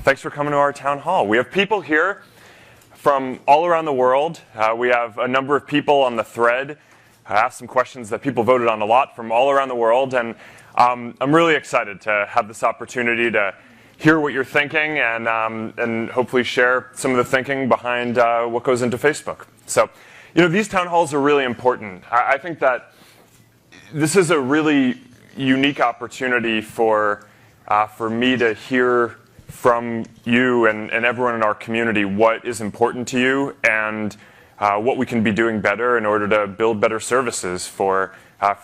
Thanks for coming to our town hall. We have people here from all around the world. We have a number of people on the thread. I asked some questions that people voted on a lot from all around the world, and I'm really excited to have this opportunity to hear what you're thinking and hopefully share some of the thinking behind what goes into Facebook. So, these town halls are really important. I think that this is a really unique opportunity for me to hear from you and everyone in our community what is important to you and what we can be doing better in order to build better services for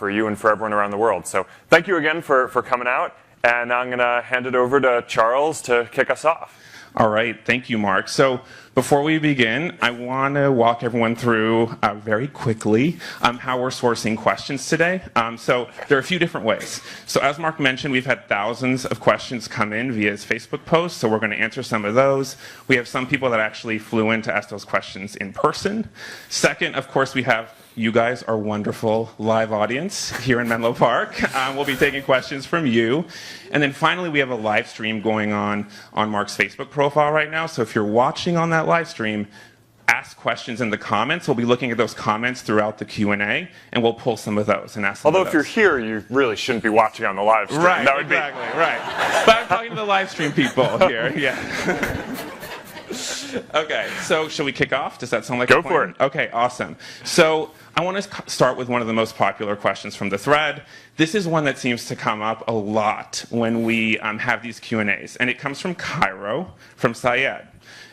you and for everyone around the world. So thank you again for coming out, and I'm going to hand it over to Charles to kick us off. All right, thank you, Mark. So before we begin, I want to walk everyone through very quickly how we're sourcing questions today. So there are a few different ways. So as Mark mentioned, we've had thousands of questions come in via his Facebook post, so we're going to answer some of those. We have some people that actually flew in to ask those questions in person. Second, of course, we have you guys, our wonderful live audience here in Menlo Park. We'll be taking questions from you. And then finally, we have a live stream going on Mark's Facebook profile right now. So if you're watching on that live stream, ask questions in the comments. We'll be looking at those comments throughout the Q&A, and we'll pull some of those and ask some Although of if those. you're here, you really shouldn't be watching on the live stream. Right, That would exactly, right. But I'm talking to the live stream people here, yeah. Okay, so shall we kick off? Does that sound like a plan? Go for it. Okay, awesome. So I want to start with one of the most popular questions from the thread. This is one that seems to come up a lot when we have these Q&As, and it comes from Cairo, from Syed.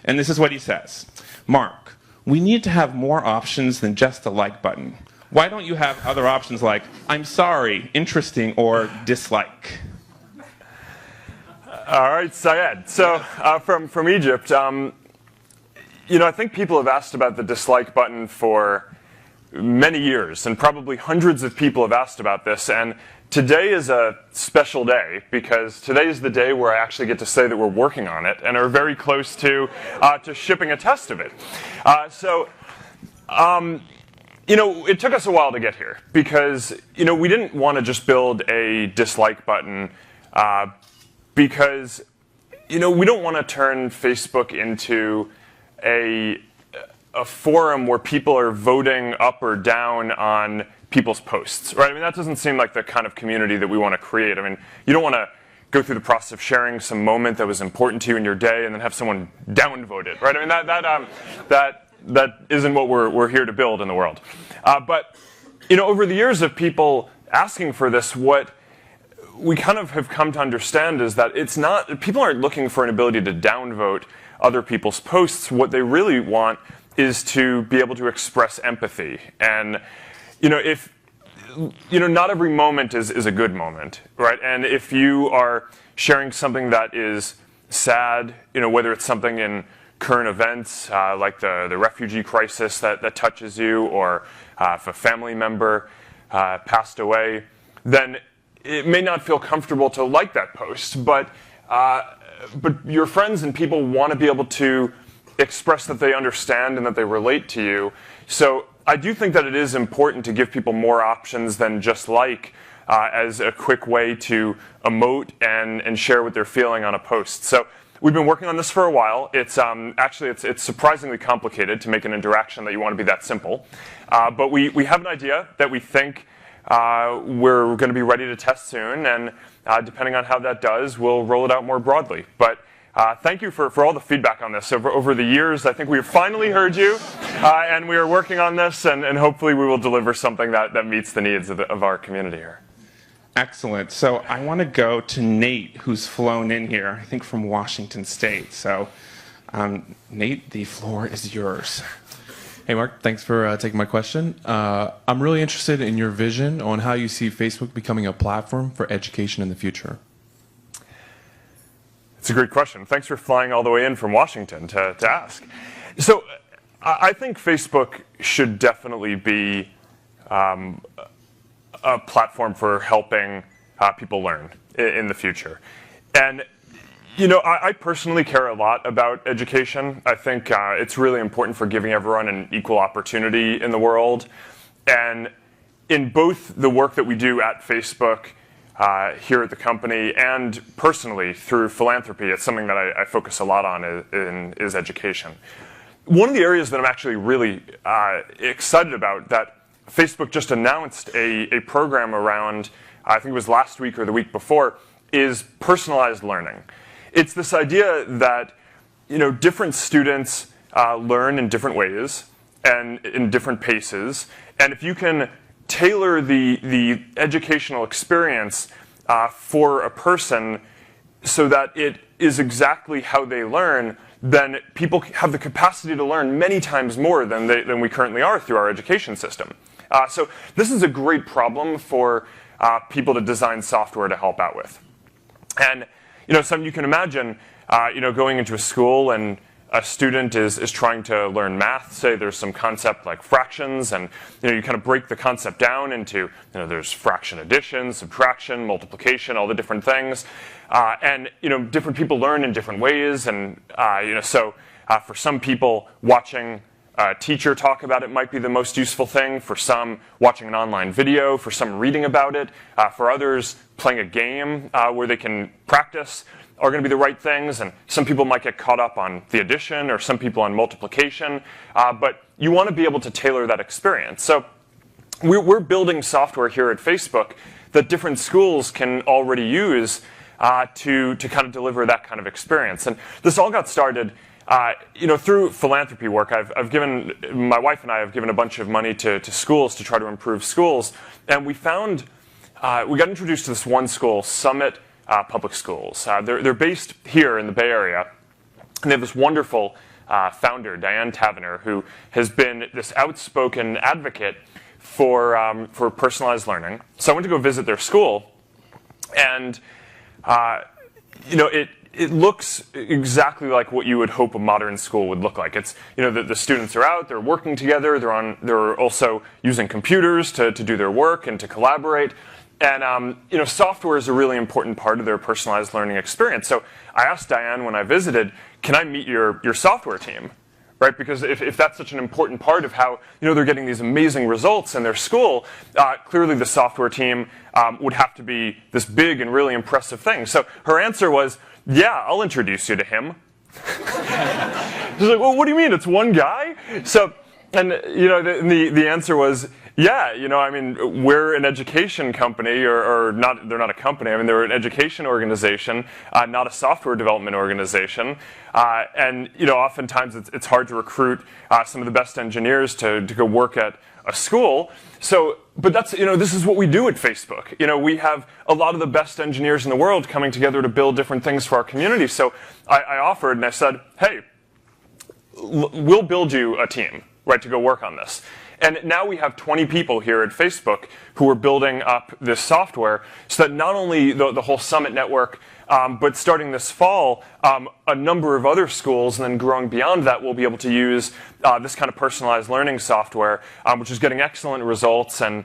And this is what he says. Mark, we need to have more options than just the like button. Why don't you have other options like, I'm sorry, interesting, or dislike? All right, Syed. So from Egypt, I think people have asked about the dislike button for many years, and probably hundreds of people have asked about this. And today is a special day because today is the day where I actually get to say that we're working on it and are very close to shipping a test of it. It took us a while to get here because we didn't want to just build a dislike button because we don't want to turn Facebook into a forum where people are voting up or down on people's posts, right? I mean, that doesn't seem like the kind of community that we want to create. I mean, you don't want to go through the process of sharing some moment that was important to you in your day and then have someone downvote it, right? I mean, that isn't what we're here to build in the world. But over the years of people asking for this, what we kind of have come to understand is that people aren't looking for an ability to downvote other people's posts. What they really want is to be able to express empathy. And, not every moment is a good moment, right? And if you are sharing something that is sad, whether it's something in current events like the refugee crisis that touches you, or if a family member passed away, then it may not feel comfortable to like that post, but your friends and people want to be able to express that they understand and that they relate to you. So I do think that it is important to give people more options than just like as a quick way to emote and share what they're feeling on a post. So we've been working on this for a while. It's it's surprisingly complicated to make an interaction that you want to be that simple. But we have an idea that we think we're going to be ready to test soon, and depending on how that does, we'll roll it out more broadly. But thank you for all the feedback on this. Over the years, I think we've finally heard you, and we are working on this, and hopefully we will deliver something that meets the needs of our community here. Excellent. So I want to go to Nate, who's flown in here, I think from Washington State. So Nate, the floor is yours. Hey, Mark. Thanks for taking my question. I'm really interested in your vision on how you see Facebook becoming a platform for education in the future. It's a great question. Thanks for flying all the way in from Washington to ask. So I think Facebook should definitely be a platform for helping people learn in the future. And I personally care a lot about education. I think it's really important for giving everyone an equal opportunity in the world. And in both the work that we do at Facebook here at the company and personally through philanthropy. It's something that I focus a lot on is education. One of the areas that I'm actually really excited about that Facebook just announced a program around, I think it was last week or the week before, is personalized learning. It's this idea that different students learn in different ways and in different paces, and if you can tailor the educational experience for a person so that it is exactly how they learn, then people have the capacity to learn many times more than we currently are through our education system. So this is a great problem for people to design software to help out with. And some you can imagine, going into a school and a student is trying to learn math. Say there's some concept like fractions, and you kind of break the concept down into there's fraction addition, subtraction, multiplication, all the different things, and different people learn in different ways. And so for some people, watching a teacher talk about it might be the most useful thing. For some, watching an online video. For some, reading about it. For others, playing a game where they can practice are going to be the right things. And some people might get caught up on the addition, or some people on multiplication. But you want to be able to tailor that experience. So we're building software here at Facebook that different schools can already use to kind of deliver that kind of experience. And this all got started through philanthropy work. My wife and I have given a bunch of money to schools to try to improve schools. And we found, we got introduced to this one school, Summit Public Schools. They're based here in the Bay Area. And they have this wonderful founder, Diane Tavener, who has been this outspoken advocate for personalized learning. So I went to go visit their school. And, it looks exactly like what you would hope a modern school would look like. It's the students are out, they're working together, they're also using computers to do their work and to collaborate. And software is a really important part of their personalized learning experience. So I asked Diane when I visited, can I meet your software team? Right? Because if that's such an important part of how they're getting these amazing results in their school, clearly the software team would have to be this big and really impressive thing. So her answer was, yeah, I'll introduce you to him. She's like, well, what do you mean? It's one guy? So, and the answer was, yeah, we're an education company, or not. They're not a company. They're an education organization, not a software development organization. And oftentimes it's hard to recruit some of the best engineers to go work at a school. So, but that's this is what we do at Facebook. We have a lot of the best engineers in the world coming together to build different things for our community. So I offered and I said, hey, we'll build you a team, right, to go work on this. And now we have 20 people here at Facebook who are building up this software so that not only the whole Summit network, but starting this fall, a number of other schools, and then growing beyond that, will be able to use this kind of personalized learning software, which is getting excellent results. And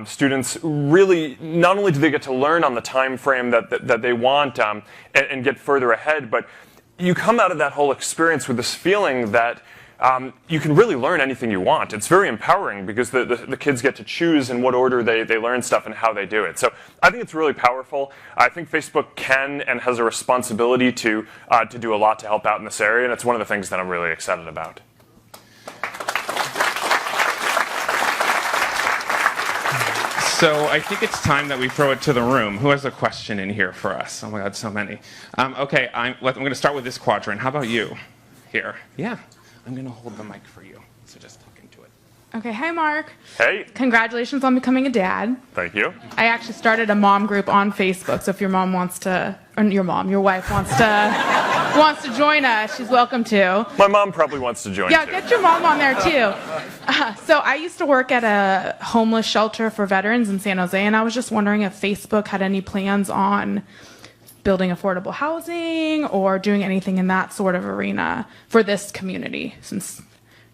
students really, not only do they get to learn on the time frame that they want and get further ahead, but you come out of that whole experience with this feeling that you can really learn anything you want. It's very empowering because the kids get to choose in what order they learn stuff and how they do it. So I think it's really powerful. I think Facebook can and has a responsibility to do a lot to help out in this area, and it's one of the things that I'm really excited about. So I think it's time that we throw it to the room. Who has a question in here for us? Oh my God, so many. Okay, I'm going to start with this quadrant. How about you? Here. Yeah. I'm going to hold the mic for you, so just talk into it. Okay, hi Mark. Hey. Congratulations on becoming a dad. Thank you. I actually started a mom group on Facebook, so if your mom wants to, or your wife wants to join us, she's welcome to. My mom probably wants to join Yeah, too. get your mom on there too. So I used to work at a homeless shelter for veterans in San Jose, and I was just wondering if Facebook had any plans on building affordable housing or doing anything in that sort of arena for this community, since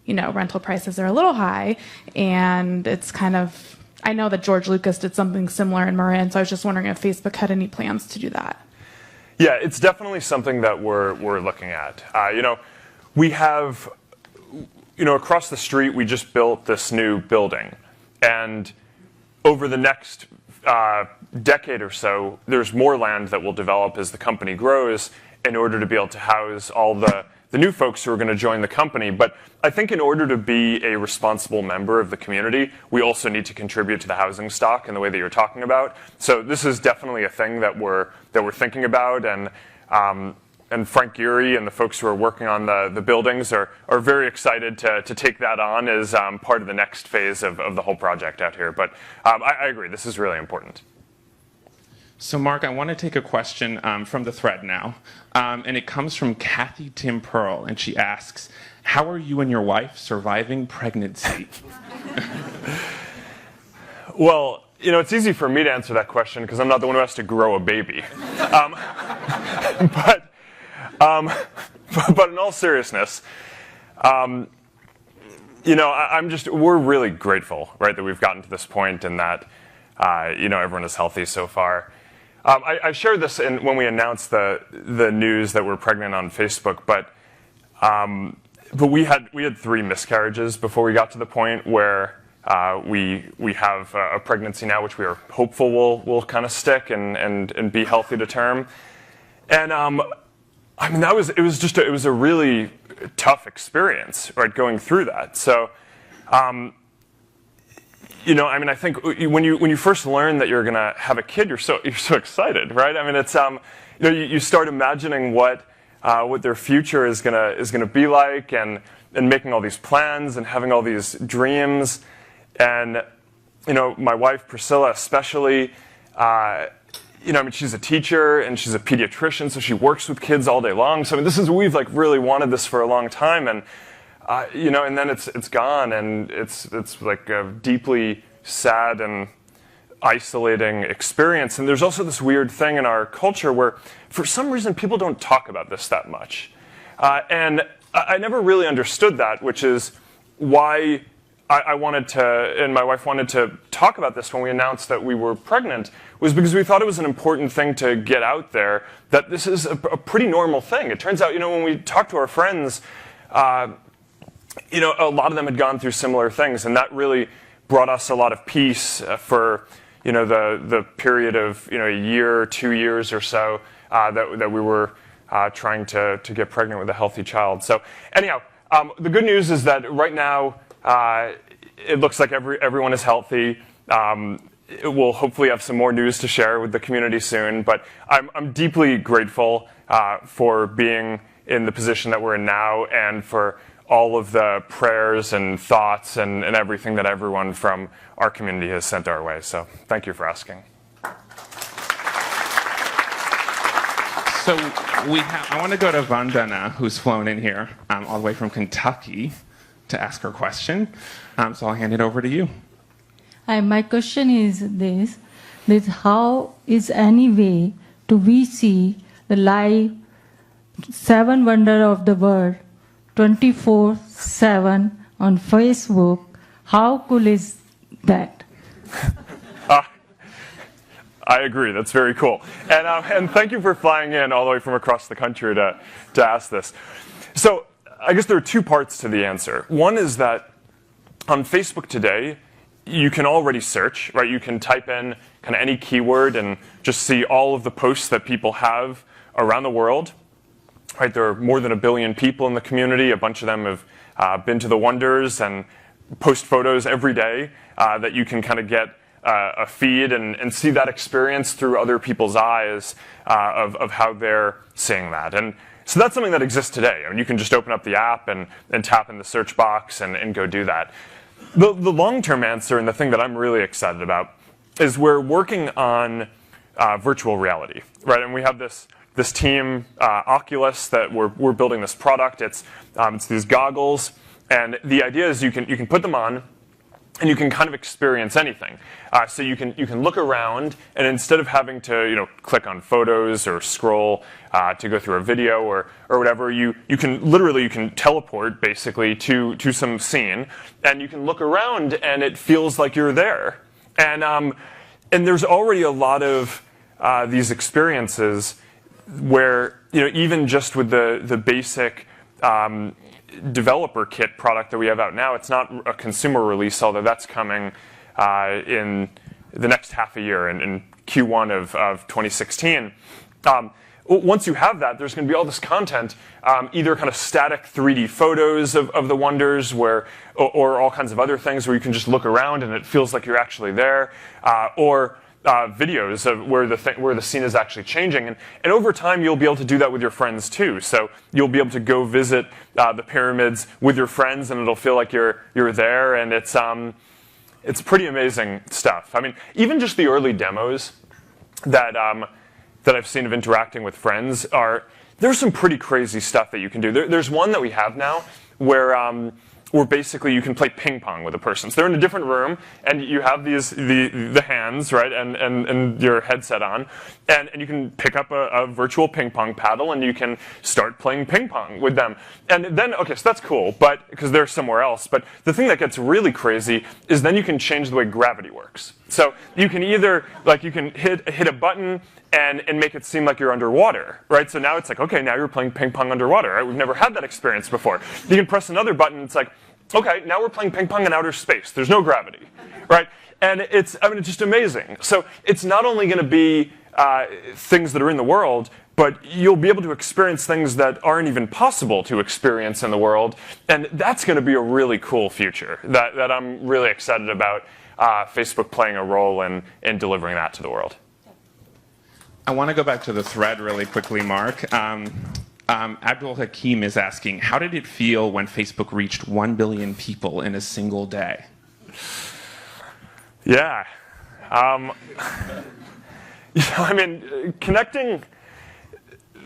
rental prices are a little high, and it's kind of, I know that George Lucas did something similar in Marin, so I was just wondering if Facebook had any plans to do that. Yeah, it's definitely something that we're looking at. We have, across the street we just built this new building, and over the next decade or so, there's more land that will develop as the company grows in order to be able to house all the new folks who are going to join the company. But I think in order to be a responsible member of the community, we also need to contribute to the housing stock in the way that you're talking about. So this is definitely a thing that we're thinking about, and Frank Geary and the folks who are working on the buildings are very excited to take that on as part of the next phase of the whole project out here. But I agree, this is really important. So Mark, I want to take a question from the thread now, and it comes from Kathy Tim Pearl, and she asks, how are you and your wife surviving pregnancy? Well, it's easy for me to answer that question because I'm not the one who has to grow a baby. But in all seriousness, we're really grateful, right, that we've gotten to this point and that, everyone is healthy so far. I shared this when we announced the news that we're pregnant on Facebook, but we had 3 miscarriages before we got to the point where we have a pregnancy now, which we are hopeful will kind of stick and be healthy to term. And it was a really tough experience, right, going through that. So, I think when you first learn that you're going to have a kid, you're so excited, right? I mean, it's you start imagining what their future is gonna be like, and making all these plans and having all these dreams, and my wife Priscilla especially. She's a teacher and she's a pediatrician, so she works with kids all day long. So we've really wanted this for a long time, and and then it's gone, and it's like a deeply sad and isolating experience. And there's also this weird thing in our culture where, for some reason, people don't talk about this that much, and I never really understood that, which is why I wanted to, and my wife wanted to talk about this when we announced that we were pregnant, was because we thought it was an important thing to get out there, that this is a pretty normal thing. It turns out, when we talk to our friends, a lot of them had gone through similar things, and that really brought us a lot of peace for, the period of, a year, 2 years or so that we were trying to get pregnant with a healthy child. So anyhow, the good news is that right now it looks like everyone is healthy. We'll hopefully have some more news to share with the community soon, but I'm deeply grateful for being in the position that we're in now, and for all of the prayers and thoughts and everything that everyone from our community has sent our way. So thank you for asking. So I want to go to Vandana, who's flown in here all the way from Kentucky to ask her question. So I'll hand it over to you. Hi, my question is this: how is any way to we see the live 7 wonder of the world 24/7 on Facebook? How cool is that? I agree. That's very cool. And thank you for flying in all the way from across the country to ask this. So I guess there are 2 parts to the answer. One is that on Facebook today, you can already search, right? You can type in kind of any keyword and just see all of the posts that people have around the world. Right? There are more than 1 billion people in the community. A bunch of them have been to the wonders and post photos every day that you can kind of get a feed and see that experience through other people's eyes of how they're seeing that. And so that's something that exists today. I mean, you can just open up the app and tap in the search box and go do that. The long-term answer, and the thing that I'm really excited about, is we're working on virtual reality, right? And we have this team, Oculus, that we're building this product. It's these goggles, and the idea is you can put them on, and you can kind of experience anything. So you can look around, and instead of having to click on photos or scroll to go through a video or whatever, you can teleport basically to some scene, and you can look around, and it feels like you're there. And there's already a lot of these experiences where even just with the basic developer kit product that we have out now, it's not a consumer release, although that's coming in the next half a year in Q1 of 2016. Once you have that, there's going to be all this content, either kind of static 3D photos of the wonders, or all kinds of other things where you can just look around and it feels like you're actually there, or videos of where the scene is actually changing. And over time, you'll be able to do that with your friends too. So you'll be able to go visit the pyramids with your friends, and it'll feel like you're there. And it's pretty amazing stuff. I mean, even just the early demos that I've seen of interacting with friends there's some pretty crazy stuff that you can do. There's one that we have now where basically you can play ping pong with a person. So they're in a different room, and you have the hands, right, and your headset on, and you can pick up a virtual ping pong paddle, and you can start playing ping pong with them. And then, okay, so that's cool, but because they're somewhere else. But the thing that gets really crazy is then you can change the way gravity works. So you can either, you can hit a button and make it seem like you're underwater, right? So now it's like, okay, now you're playing ping pong underwater, right? We've never had that experience before. You can press another button, it's like, okay, now we're playing ping pong in outer space. There's no gravity, right? And it's just amazing. So it's not only going to be things that are in the world, but you'll be able to experience things that aren't even possible to experience in the world. And that's going to be a really cool future that I'm really excited about Facebook playing a role in delivering that to the world. I want to go back to the thread really quickly, Mark. Abdul Hakim is asking, how did it feel when Facebook reached 1 billion people in a single day? Yeah. I mean, connecting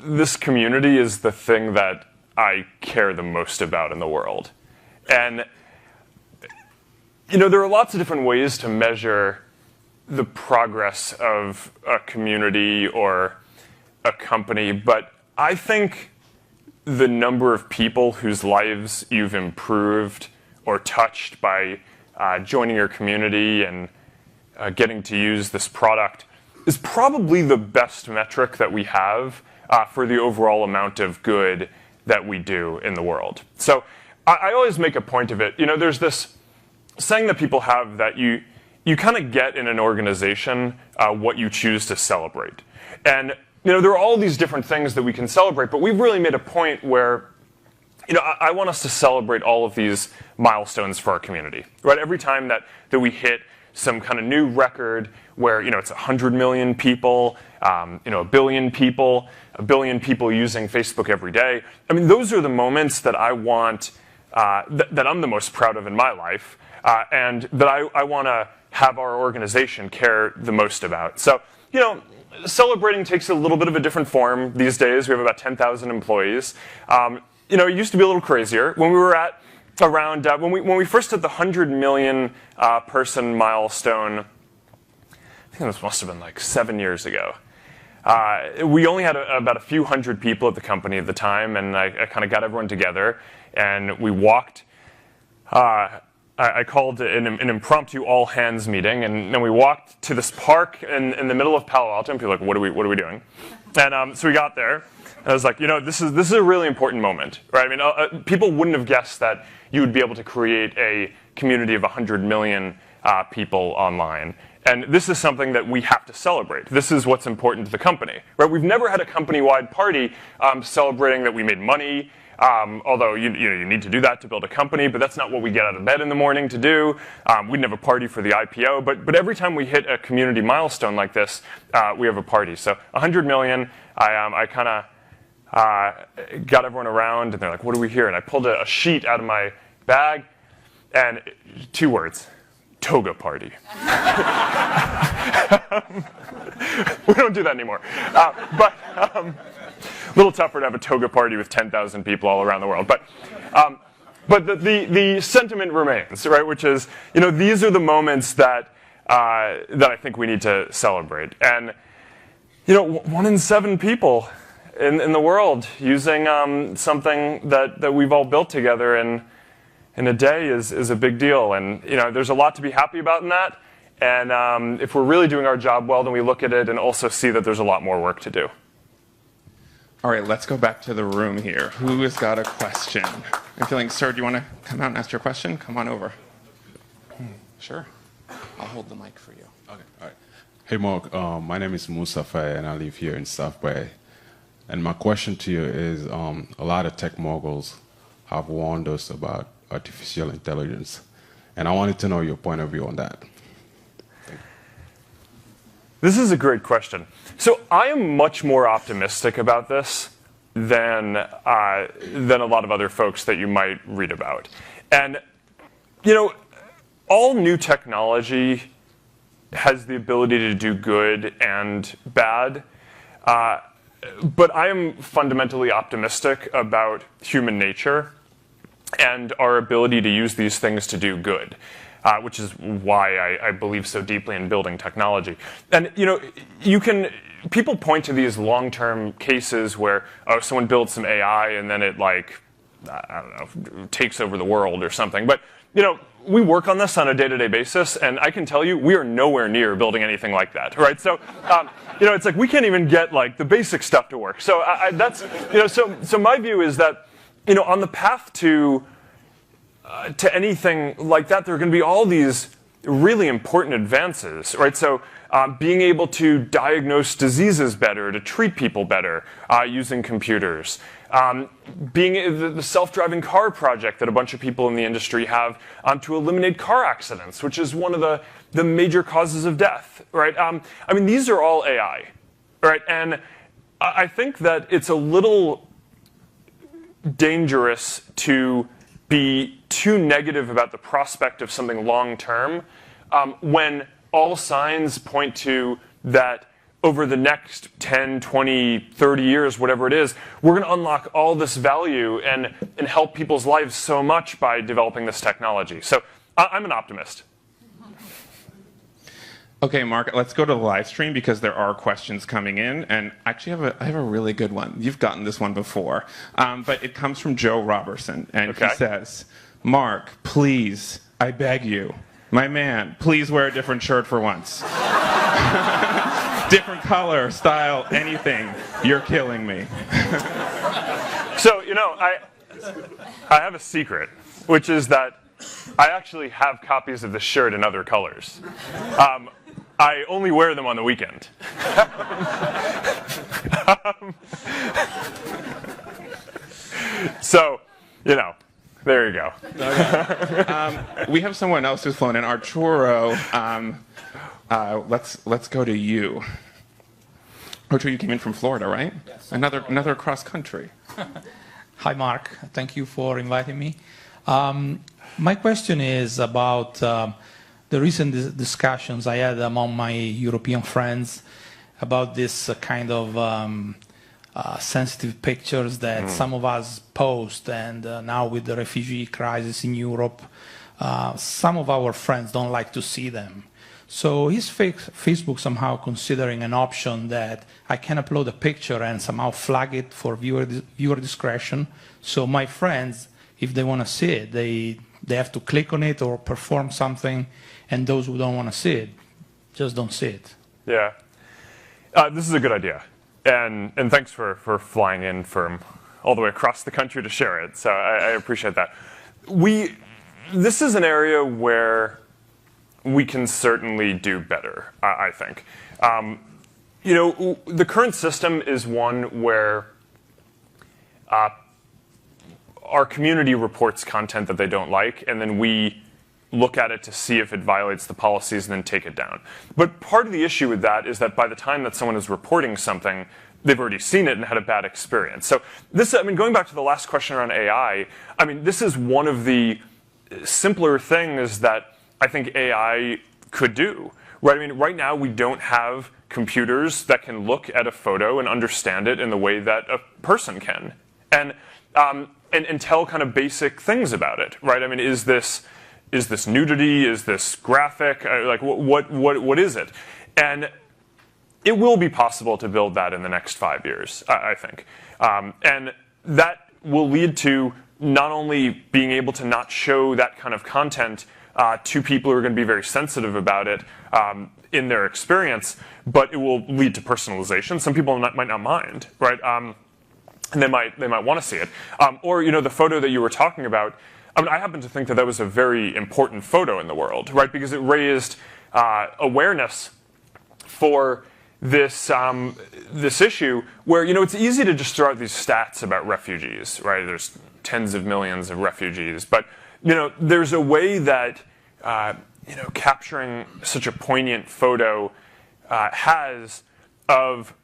this community is the thing that I care the most about in the world. And, there are lots of different ways to measure the progress of a community or a company, but I think the number of people whose lives you've improved or touched by joining your community and getting to use this product is probably the best metric that we have for the overall amount of good that we do in the world. So I always make a point of it. There's this saying that people have that you kind of get in an organization what you choose to celebrate. And there are all these different things that we can celebrate, but we've really made a point where I want us to celebrate all of these milestones for our community. Right? Every time that we hit some kind of new record where it's 100 million people, a billion people using Facebook every day. I mean, those are the moments that I want, that I'm the most proud of in my life, and that I want to have our organization care the most about. So, celebrating takes a little bit of a different form these days. We have about 10,000 employees. It used to be a little crazier. When we were at around, when we first hit the 100 million person milestone, I think this must have been like 7 years ago. We only had about a few hundred people at the company at the time, and I kind of got everyone together, and we walked. I called an impromptu all-hands meeting, and then we walked to this park in the middle of Palo Alto, and people were like, what are we doing? And so we got there, and I was like, this is a really important moment, right? I mean, people wouldn't have guessed that you would be able to create a community of 100 million people online. And this is something that we have to celebrate. This is what's important to the company, right? We've never had a company-wide party celebrating that we made money. Although you need to do that to build a company, but that's not what we get out of bed in the morning to do. We didn't have a party for the IPO, but every time we hit a community milestone like this, we have a party. So 100 million, I kind of got everyone around, and they're like, "What do we hear?" And I pulled a sheet out of my bag, and 2 words: toga party. We don't do that anymore, but. A little tougher to have a toga party with 10,000 people all around the world, but the sentiment remains, right? Which is, these are the moments that I think we need to celebrate. And 1 in 7 people in the world using something that we've all built together in a day is a big deal. And there's a lot to be happy about in that. And if we're really doing our job well, then we look at it and also see that there's a lot more work to do. All right, let's go back to the room here. Who has got a question? I'm feeling, sir, do you want to come out and ask your question? Come on over. Sure. I'll hold the mic for you. Okay, all right. Hey, Mark. My name is Mustafa, and I live here in South Bay. And my question to you is, a lot of tech moguls have warned us about artificial intelligence, and I wanted to know your point of view on that. This is a great question. So I am much more optimistic about this than a lot of other folks that you might read about. And, you know, all new technology has the ability to do good and bad. But I am fundamentally optimistic about human nature and our ability to use these things to do good, which is why I believe so deeply in building technology. And you know, people point to these long-term cases where someone builds some AI and then it like I don't know, takes over the world or something. But you know, we work on this on a day-to-day basis, and I can tell you we are nowhere near building anything like that, right? So, you know, it's like we can't even get like the basic stuff to work. So that's, you know, so my view is that, you know, on the path to anything like that, there are going to be all these really important advances, right? So being able to diagnose diseases better, to treat people better using computers. Being the self-driving car project that a bunch of people in the industry have to eliminate car accidents, which is one of the major causes of death, right? I mean, these are all AI, right? And I think that it's a little dangerous to be too negative about the prospect of something long-term when all signs point to that over the next 10, 20, 30 years, whatever it is, we're going to unlock all this value and help people's lives so much by developing this technology. So I'm an optimist. Okay, Mark, let's go to the live stream because there are questions coming in. And actually, I have a really good one. You've gotten this one before. But it comes from Joe Robertson. And he says, Mark, please, I beg you, my man, please wear a different shirt for once. Different color, style, anything. You're killing me. So, you know, I have a secret, which is that I actually have copies of the shirt in other colors. I only wear them on the weekend. So, you know, there you go. We have someone else who's flown in. Arturo, let's go to you. Arturo, you came in from Florida, right? Yes. Another cross country. Hi, Mark. Thank you for inviting me. My question is about the recent discussions I had among my European friends about this kind of sensitive pictures that some of us post, and now with the refugee crisis in Europe, some of our friends don't like to see them. So is Facebook somehow considering an option that I can upload a picture and somehow flag it for viewer discretion? So my friends, if they want to see it, they have to click on it or perform something, and those who don't want to see it just don't see it. Yeah. This is a good idea. And thanks for flying in from all the way across the country to share it. So I appreciate that. This is an area where we can certainly do better, I think. You know, the current system is one where our community reports content that they don't like, and then we look at it to see if it violates the policies and then take it down. But part of the issue with that is that by the time that someone is reporting something, they've already seen it and had a bad experience. So this, I mean, going back to the last question around AI, I mean, this is one of the simpler things that I think AI could do, right? I mean, right now we don't have computers that can look at a photo and understand it in the way that a person can, and tell kind of basic things about it, right? I mean, is this nudity? Is this graphic? Like, what is it? And it will be possible to build that in the next 5 years, I think, and that will lead to not only being able to not show that kind of content to people who are going to be very sensitive about it in their experience, but it will lead to personalization. Some people might not mind, right? And they might want to see it. Or, you know, the photo that you were talking about, I mean, I happen to think that that was a very important photo in the world, right? Because it raised awareness for this this issue where, it's easy to just throw out these stats about refugees, right? There's tens of millions of refugees, but there's a way that capturing such a poignant photo has of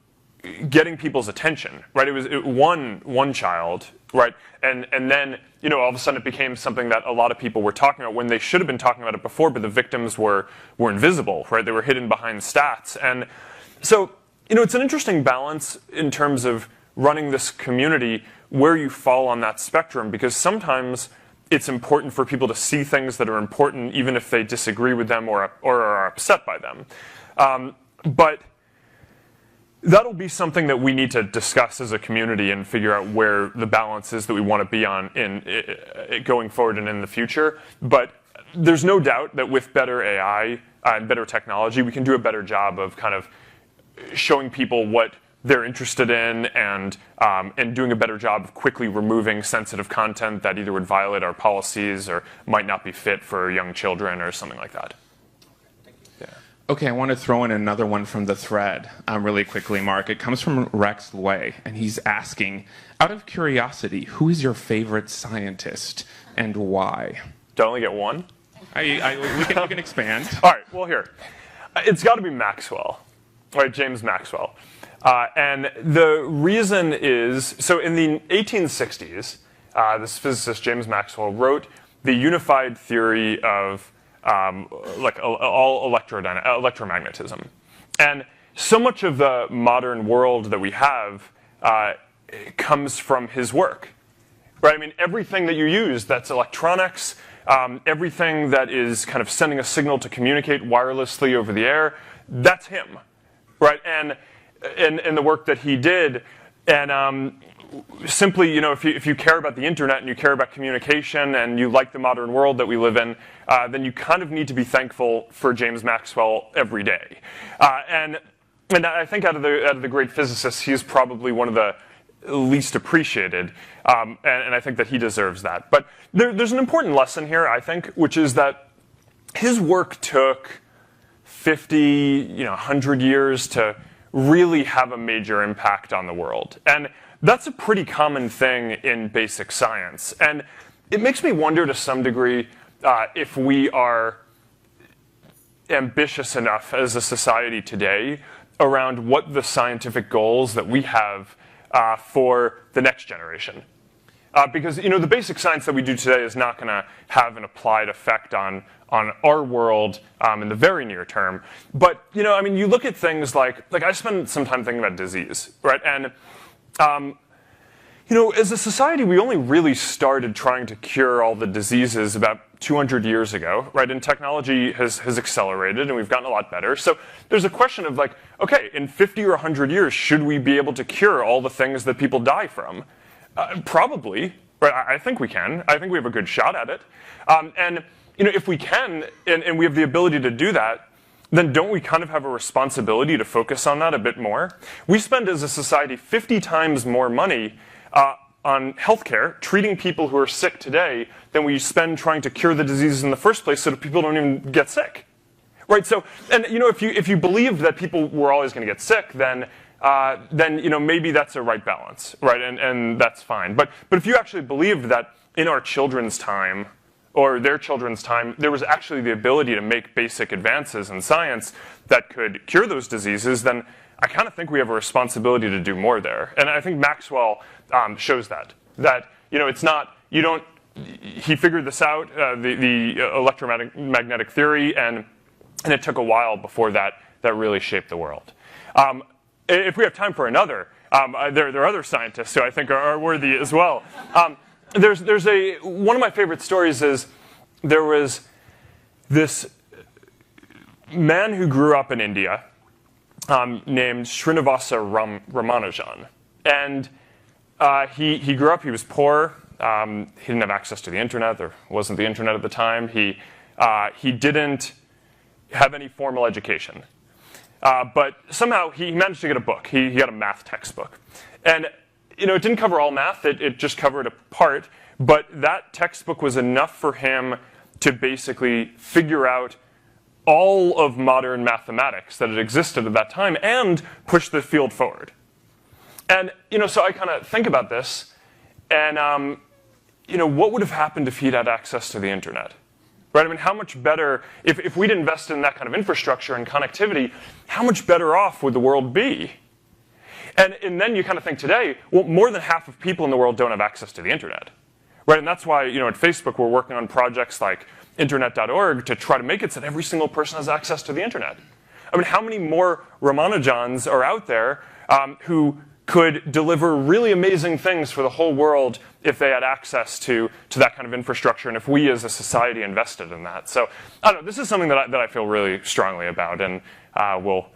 getting people's attention, right? It was one child, right? And then all of a sudden it became something that a lot of people were talking about when they should have been talking about it before, but the victims were invisible, right? They were hidden behind stats. And so, it's an interesting balance in terms of running this community where you fall on that spectrum, because sometimes it's important for people to see things that are important even if they disagree with them or are upset by them. But that'll be something that we need to discuss as a community and figure out where the balance is that we want to be on in going forward and in the future. But there's no doubt that with better AI and better technology, we can do a better job of kind of showing people what they're interested in and doing a better job of quickly removing sensitive content that either would violate our policies or might not be fit for young children or something like that. Okay, I want to throw in another one from the thread really quickly, Mark. It comes from Rex Lue, and he's asking, out of curiosity, who is your favorite scientist and why? Do I only get one? We can expand. All right, well, here. It's got to be Maxwell, right? James Maxwell. And the reason is, so in the 1860s, this physicist, James Maxwell, wrote the unified theory of all electromagnetism. And so much of the modern world that we have comes from his work, right? I mean, everything that you use that's electronics, everything that is kind of sending a signal to communicate wirelessly over the air, that's him, right? And the work that he did, and simply, if you care about the internet and you care about communication and you like the modern world that we live in, then you kind of need to be thankful for James Maxwell every day. And I think out of the great physicists, he's probably one of the least appreciated, and I think that he deserves that. But there's an important lesson here, I think, which is that his work took 50, 100 years to really have a major impact on the world. And that's a pretty common thing in basic science. And it makes me wonder to some degree if we are ambitious enough as a society today around what the scientific goals that we have for the next generation. Because the basic science that we do today is not going to have an applied effect on our world in the very near term. But you look at things like I spend some time thinking about disease, right? And as a society, we only really started trying to cure all the diseases about 200 years ago, right? And technology has accelerated, and we've gotten a lot better. So there's a question of okay, in 50 or 100 years, should we be able to cure all the things that people die from? Probably, right? I think we can. I think we have a good shot at it. And if we can, and we have the ability to do that, then don't we kind of have a responsibility to focus on that a bit more? We spend as a society 50 times more money on healthcare, treating people who are sick today, than we spend trying to cure the diseases in the first place so that people don't even get sick. Right? So, and if you believed that people were always going to get sick, then maybe that's a right balance, right? And that's fine. But if you actually believed that in our children's time, or their children's time, there was actually the ability to make basic advances in science that could cure those diseases, then I kind of think we have a responsibility to do more there. And I think Maxwell shows that it's not, he figured this out, the electromagnetic theory, and it took a while before that really shaped the world. If we have time for another, there are other scientists who I think are worthy as well. One of my favorite stories is there was this man who grew up in India named Srinivasa Ramanujan. And he grew up, he was poor, he didn't have access to the internet, there wasn't the internet at the time, he didn't have any formal education. But somehow he managed to get a book, he got a math textbook. And it didn't cover all math, it just covered a part, but that textbook was enough for him to basically figure out all of modern mathematics that had existed at that time and push the field forward. And, so I kind of think about this, and, what would have happened if he'd had access to the internet? Right? I mean, how much better, if we'd invested in that kind of infrastructure and connectivity, how much better off would the world be? And then you kind of think today, well, more than half of people in the world don't have access to the internet. Right? And that's why, at Facebook, we're working on projects like internet.org to try to make it so that every single person has access to the internet. I mean, how many more Ramanujans are out there who could deliver really amazing things for the whole world if they had access to that kind of infrastructure, and if we as a society invested in that. So, I don't know, this is something that I feel really strongly about, and we'll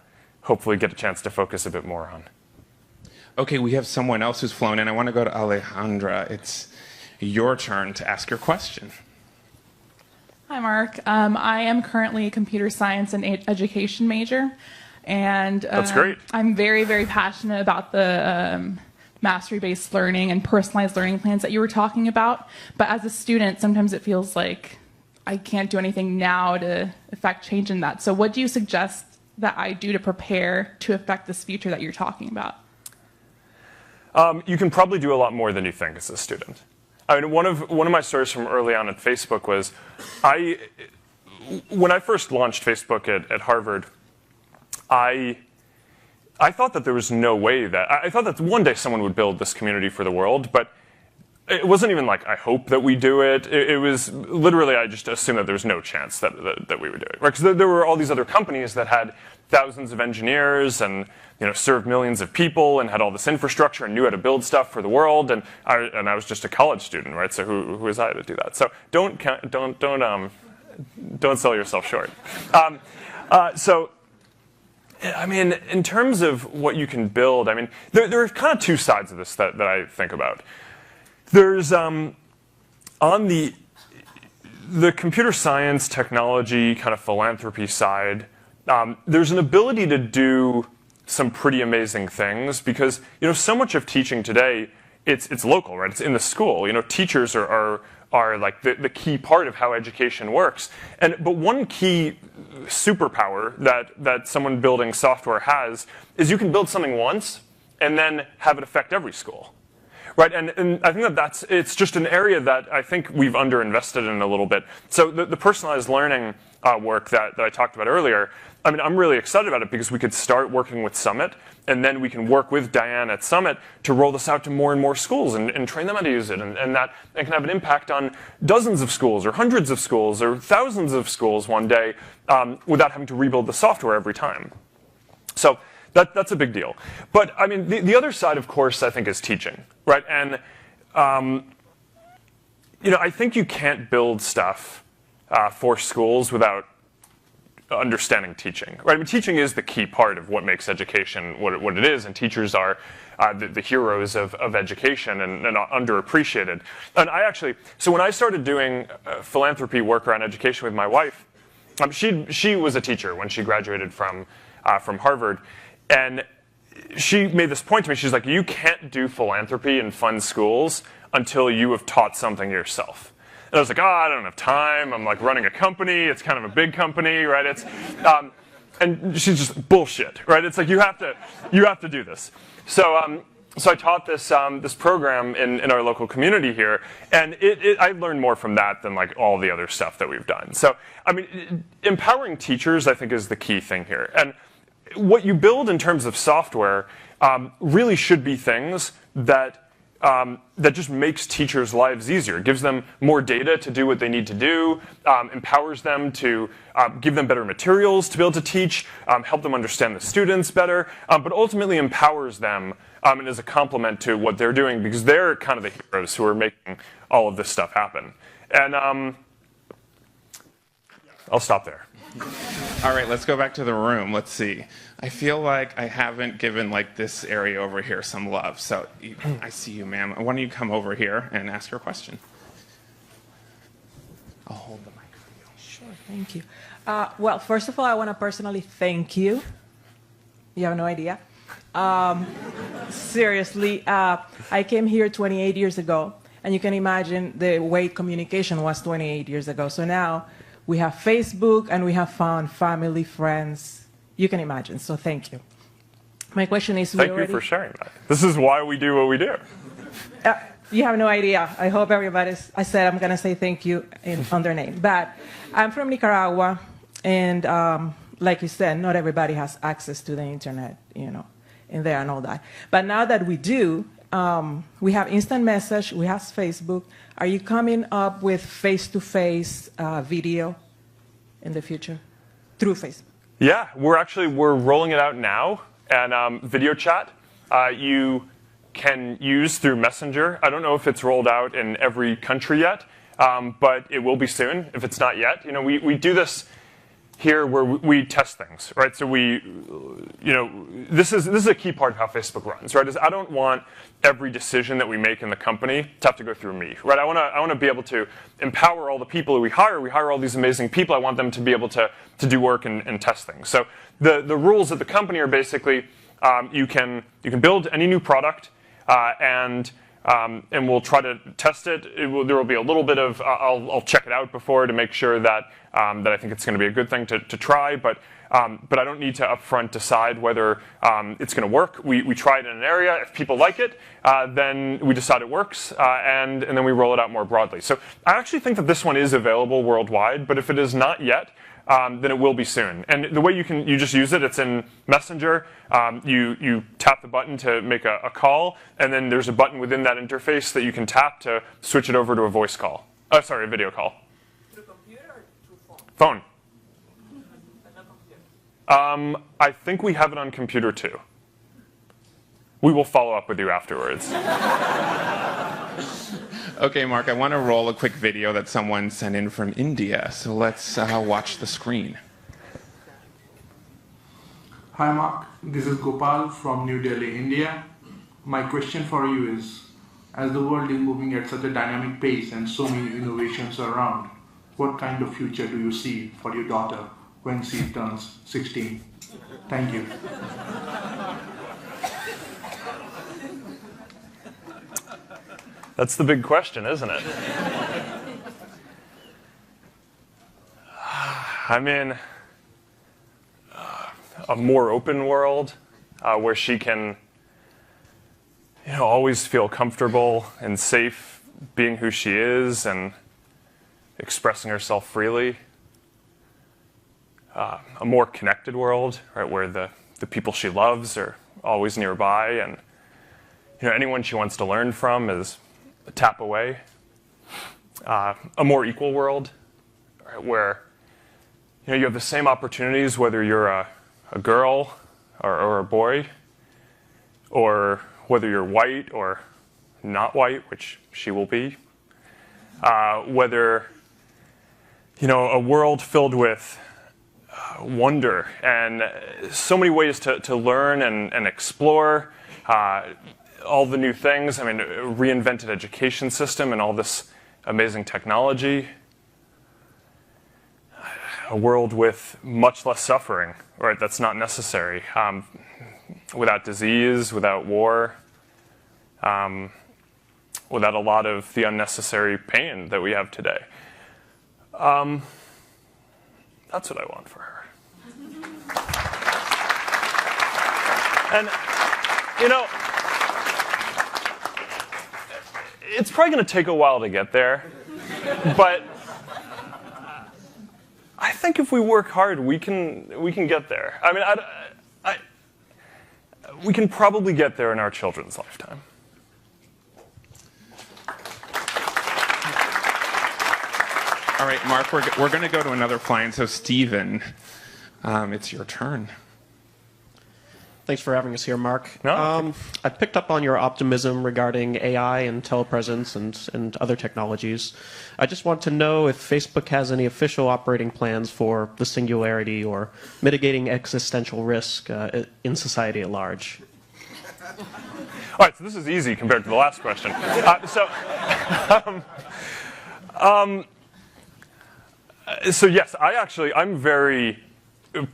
hopefully get a chance to focus a bit more on. Okay, we have someone else who's flown in. I want to go to Alejandra. It's your turn to ask your question. Hi, Mark. I am currently a computer science and education major. And that's great. I'm very, very passionate about the mastery-based learning and personalized learning plans that you were talking about. But as a student, sometimes it feels like I can't do anything now to affect change in that. So what do you suggest that I do to prepare to affect this future that you're talking about? You can probably do a lot more than you think as a student. I mean, one of my stories from early on at Facebook was, when I first launched Facebook at Harvard, I thought that there was no way that, I thought that one day someone would build this community for the world, but it wasn't even like, I hope that we do it. It was literally, I just assumed that there was no chance that we would do it. Right? Because there were all these other companies that had thousands of engineers and served millions of people and had all this infrastructure and knew how to build stuff for the world. And I was just a college student, right? So who was I to do that? So don't sell yourself short. So, I mean, in terms of what you can build, I mean, there are kind of two sides of this that I think about. There's on the computer science, technology, kind of philanthropy side, there's an ability to do some pretty amazing things because so much of teaching today it's local, right? It's in the school. Teachers are like the key part of how education works. But one key superpower that someone building software has is you can build something once and then have it affect every school. Right, and I think it's just an area that I think we've underinvested in a little bit. So the personalized learning work that I talked about earlier, I mean, I'm really excited about it because we could start working with Summit, and then we can work with Diane at Summit to roll this out to more and more schools and train them how to use it, and that it can have an impact on dozens of schools or hundreds of schools or thousands of schools one day without having to rebuild the software every time. So that's a big deal. But I mean, the other side, of course, I think is teaching, right? And I think you can't build stuff for schools without understanding teaching, right? I mean, teaching is the key part of what makes education what it is, and teachers are the heroes of education and underappreciated. And so when I started doing philanthropy work around education with my wife, she was a teacher when she graduated from Harvard. And she made this point to me. She's like, you can't do philanthropy and fund schools until you have taught something yourself. And I was like, I don't have time. I'm like running a company. It's kind of a big company, right? It's, and she's just bullshit, right? It's like you have to do this. So I taught this program in our local community here, and I learned more from that than like all the other stuff that we've done. So I mean, empowering teachers, I think, is the key thing here. And what you build in terms of software really should be things that just makes teachers' lives easier. It gives them more data to do what they need to do, empowers them to give them better materials to be able to teach, help them understand the students better, but ultimately empowers them and is a complement to what they're doing because they're kind of the heroes who are making all of this stuff happen. And I'll stop there. All right, let's go back to the room. Let's see. I feel like I haven't given like this area over here some love. So I see you, ma'am. Why don't you come over here and ask your question? I'll hold the mic for you. Sure, thank you. Well, first of all, I want to personally thank you. You have no idea. Seriously, I came here 28 years ago, and you can imagine the way communication was 28 years ago. So now we have Facebook, and we have found family, friends. You can imagine. So thank you. My question is, Thank you for sharing that. This is why we do what we do. You have no idea. I hope everybody's. I said I'm going to say thank you on their name. But I'm from Nicaragua, and like you said, not everybody has access to the internet, in there and all that. But now that we do, we have instant message, we have Facebook. Are you coming up with face-to-face video in the future through Facebook? Yeah, we're rolling it out now, and video chat you can use through Messenger. I don't know if it's rolled out in every country yet, but it will be soon. If it's not yet, we do this here where we test things, right? So this is a key part of how Facebook runs, right? Is I don't want every decision that we make in the company to have to go through me, right? I want to be able to empower all the people that we hire. We hire all these amazing people. I want them to be able to do work and test things. So the rules of the company are basically you can build any new product and we'll try to test it. There will be a little bit of I'll check it out before to make sure that I think it's going to be a good thing to try, but I don't need to upfront decide whether it's going to work. We try it in an area. If people like it, then we decide it works, and then we roll it out more broadly. So I actually think that this one is available worldwide, but if it is not yet, then it will be soon. And the way you just use it, it's in Messenger. You tap the button to make a call, and then there's a button within that interface that you can tap to switch it over to a voice call. A video call. Through computer or through Phone. phone? I think we have it on computer too. We will follow up with you afterwards. Okay, Mark, I want to roll a quick video that someone sent in from India. So let's watch the screen. Hi, Mark. This is Gopal from New Delhi, India. My question for you is, as the world is moving at such a dynamic pace and so many innovations around, what kind of future do you see for your daughter when she turns 16? Thank you. That's the big question, isn't it? I mean, a more open world where she can, always feel comfortable and safe being who she is and expressing herself freely. A more connected world, right, where the people she loves are always nearby, and anyone she wants to learn from is a tap away. A more equal world, right, where you have the same opportunities whether you're a girl or a boy, or whether you're white or not white, which she will be. Whether a world filled with wonder and so many ways to learn and explore all the new things. I mean, a reinvented education system and all this amazing technology. A world with much less suffering, right? That's not necessary. Without disease, without war, without a lot of the unnecessary pain that we have today. That's what I want for her. And, it's probably going to take a while to get there, but I think if we work hard, we can get there. I mean, we can probably get there in our children's lifetime. All right, Mark, we're going to go to another client. So, Stephen, it's your turn. Thanks for having us here, Mark. No. I picked up on your optimism regarding AI and telepresence and other technologies. I just want to know if Facebook has any official operating plans for the singularity or mitigating existential risk in society at large. All right, so this is easy compared to the last question. So yes, I'm very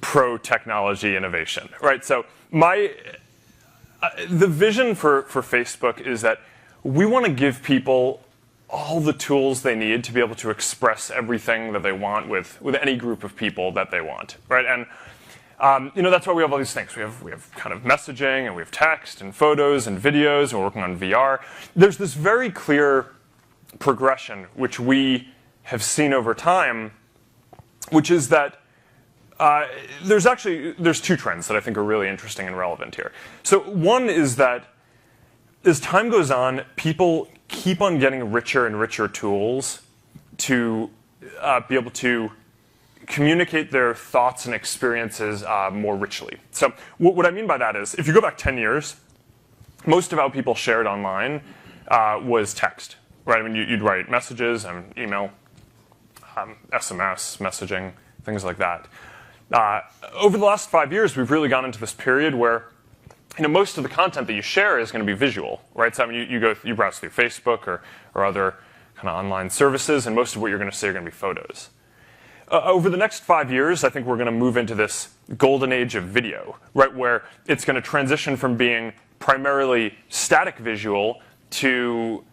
pro-technology innovation, right? So the vision for Facebook is that we want to give people all the tools they need to be able to express everything that they want with any group of people that they want, right? And that's why we have all these things. We have kind of messaging, and we have text, and photos, and videos, and we're working on VR. There's this very clear progression, which we have seen over time, which is that there's two trends that I think are really interesting and relevant here. So one is that as time goes on, people keep on getting richer and richer tools to be able to communicate their thoughts and experiences more richly. So what I mean by that is, if you go back 10 years, most of how people shared online was text, right? I mean, you'd write messages and email, SMS, messaging, things like that. Over the last 5 years, we've really gone into this period where most of the content that you share is going to be visual, right? So I mean, you browse through Facebook or other kind of online services, and most of what you're going to see are going to be photos. Over the next 5 years, I think we're going to move into this golden age of video, right, where it's going to transition from being primarily static visual to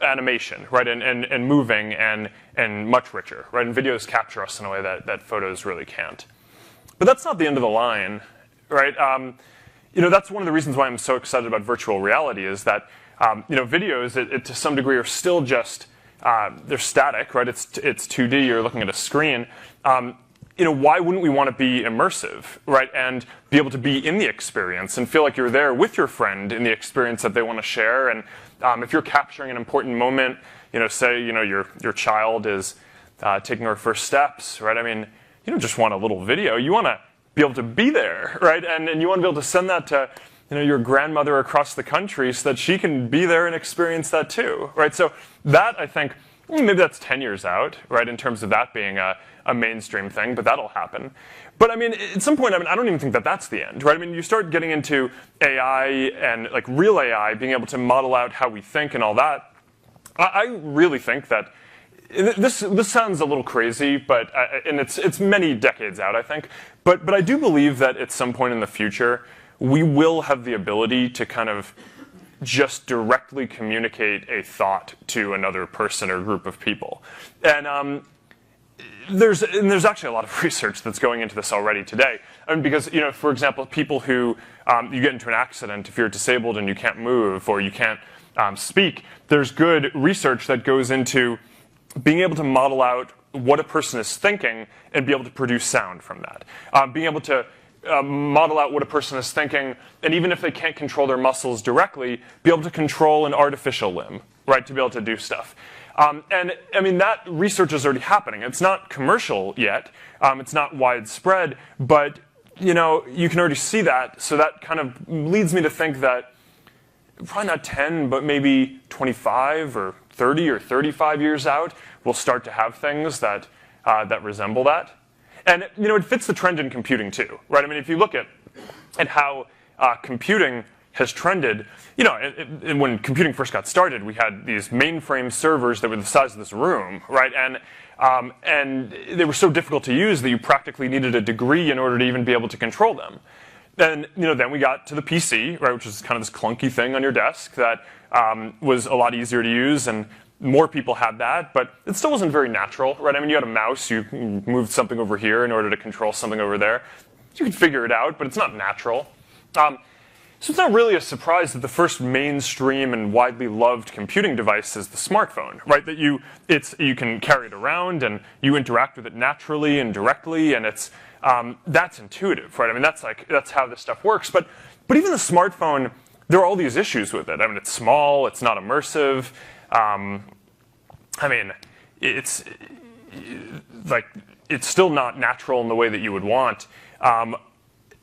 animation, right, and moving and much richer, right? And videos capture us in a way that photos really can't. But that's not the end of the line, right? That's one of the reasons why I'm so excited about virtual reality is that videos to some degree are still just they're static, right? It's 2D. You're looking at a screen. Why wouldn't we want to be immersive, right? And be able to be in the experience and feel like you're there with your friend in the experience that they want to share. And if you're capturing an important moment, say your child is taking her first steps, right? I mean, you don't just want a little video. You want to be able to be there, right? And you want to be able to send that to your grandmother across the country so that she can be there and experience that too, right? So that, I think, maybe that's 10 years out, right, in terms of that being a mainstream thing, but that'll happen. But I mean, at some point, I don't even think that that's the end, right? I mean, you start getting into AI and like real AI, being able to model out how we think and all that. I really think that this sounds a little crazy, but and it's many decades out, I think. But I do believe that at some point in the future, we will have the ability to kind of just directly communicate a thought to another person or group of people. And there's actually a lot of research that's going into this already today. I mean, because, for example, people who, you get into an accident, if you're disabled and you can't move or you can't speak, there's good research that goes into being able to model out what a person is thinking and be able to produce sound from that. Being able to model out what a person is thinking, and even if they can't control their muscles directly, be able to control an artificial limb, right, to be able to do stuff. And I mean, that research is already happening. It's not commercial yet. It's not widespread, but you can already see that. So that kind of leads me to think that probably not 10, but maybe 25 or 30 or 35 years out, we'll start to have things that resemble that. And it fits the trend in computing too, right? I mean, if you look at how computing has trended, when computing first got started, we had these mainframe servers that were the size of this room, right? And they were so difficult to use that you practically needed a degree in order to even be able to control them. And then we got to the PC, right, which is kind of this clunky thing on your desk that was a lot easier to use, and more people had that, but it still wasn't very natural, right? I mean, you had a mouse, you moved something over here in order to control something over there. You could figure it out, but it's not natural. So it's not really a surprise that the first mainstream and widely loved computing device is the smartphone, right? That you can carry it around and you interact with it naturally and directly, and that's intuitive, right? I mean, that's how this stuff works. But even the smartphone, there are all these issues with it. I mean, it's small, it's not immersive. I mean, it's still not natural in the way that you would want.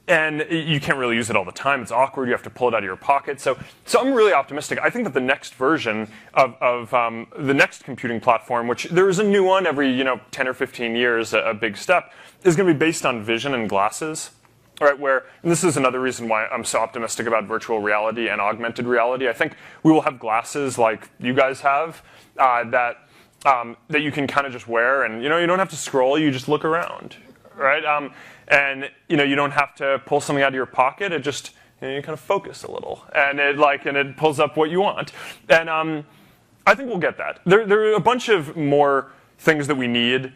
And you can't really use it all the time. It's awkward. You have to pull it out of your pocket. So I'm really optimistic. I think that the next version of the next computing platform, which there is a new one every 10 or 15 years, a big step, is going to be based on vision and glasses. All right, and this is another reason why I'm so optimistic about virtual reality and augmented reality. I think we will have glasses like you guys have that you can kind of just wear, and you don't have to scroll. You just look around, right? And you don't have to pull something out of your pocket. It just you kind of focus a little, and it pulls up what you want. And I think we'll get that. There are a bunch of more things that we need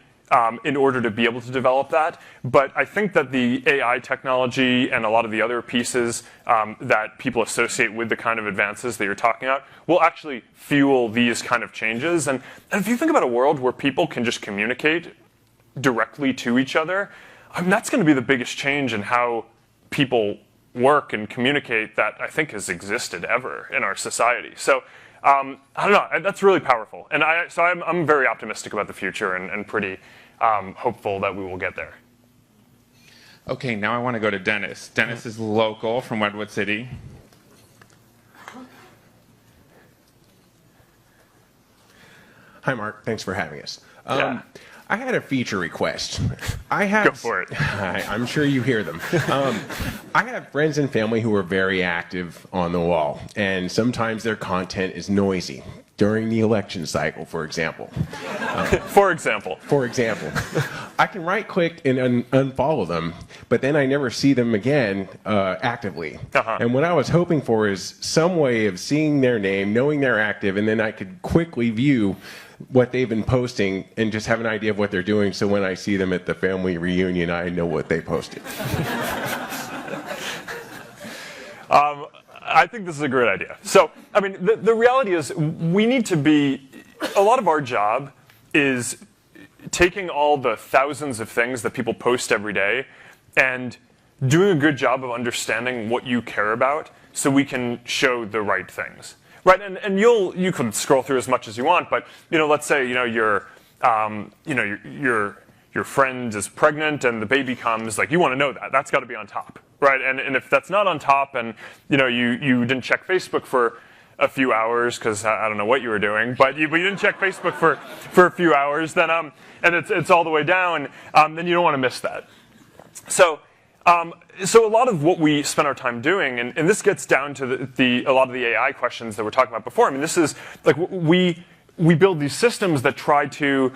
in order to be able to develop that. But I think that the AI technology and a lot of the other pieces that people associate with the kind of advances that you're talking about will actually fuel these kind of changes. And if you think about a world where people can just communicate directly to each other, that's going to be the biggest change in how people work and communicate that I think has existed ever in our society. So I don't know. That's really powerful. And I'm very optimistic about the future and pretty hopeful that we will get there. Okay, now I want to go to Dennis. Dennis is local from Redwood City. Hi, Mark. Thanks for having us. Yeah. I had a feature request. I have, Go for it. I'm sure you hear them. I have friends and family who are very active on the wall, and sometimes their content is noisy. During the election cycle, for example. For example. I can right-click and unfollow them, but then I never see them again actively. And what I was hoping for is some way of seeing their name, knowing they're active, and then I could quickly view what they've been posting and just have an idea of what they're doing, so when I see them at the family reunion, I know what they posted. I think this is a great idea. So, I mean, the reality is we need to be, a lot of our job is taking all the thousands of things that people post every day and doing a good job of understanding what you care about so we can show the right things. Right, and you can scroll through as much as you want, but let's say your friend is pregnant and the baby comes, like you want to know that. That's got to be on top, right? And if that's not on top, and you didn't check Facebook for a few hours because I don't know what you were doing, but you didn't check Facebook for a few hours, then and it's all the way down, then you don't want to miss that. So a lot of what we spend our time doing, and this gets down to a lot of the AI questions that we're talking about before. I mean, this is like we build these systems that try to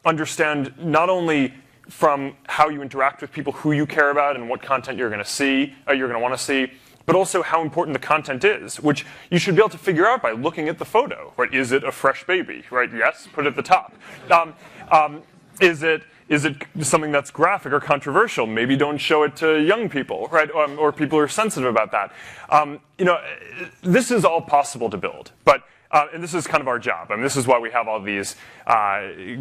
understand not only from how you interact with people, who you care about, and what content you're going to see, you're going to want to see, but also how important the content is, which you should be able to figure out by looking at the photo. Right? Is it a fresh baby? Right? Yes. Put it at the top. Is it something that's graphic or controversial? Maybe don't show it to young people, right? Or people who are sensitive about that. This is all possible to build, but and this is kind of our job. I mean, this is why we have all these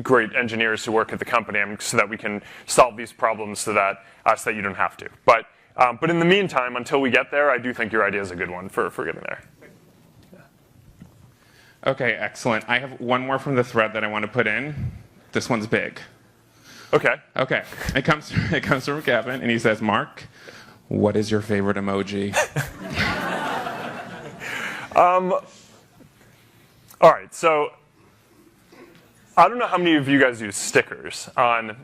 great engineers who work at the company, so that we can solve these problems so that you don't have to. But in the meantime, until we get there, I do think your idea is a good one for getting there. Okay, excellent. I have one more from the thread that I want to put in. This one's big. Okay. It comes from Kevin, and he says, Mark, what is your favorite emoji? All right, so I don't know how many of you guys use stickers on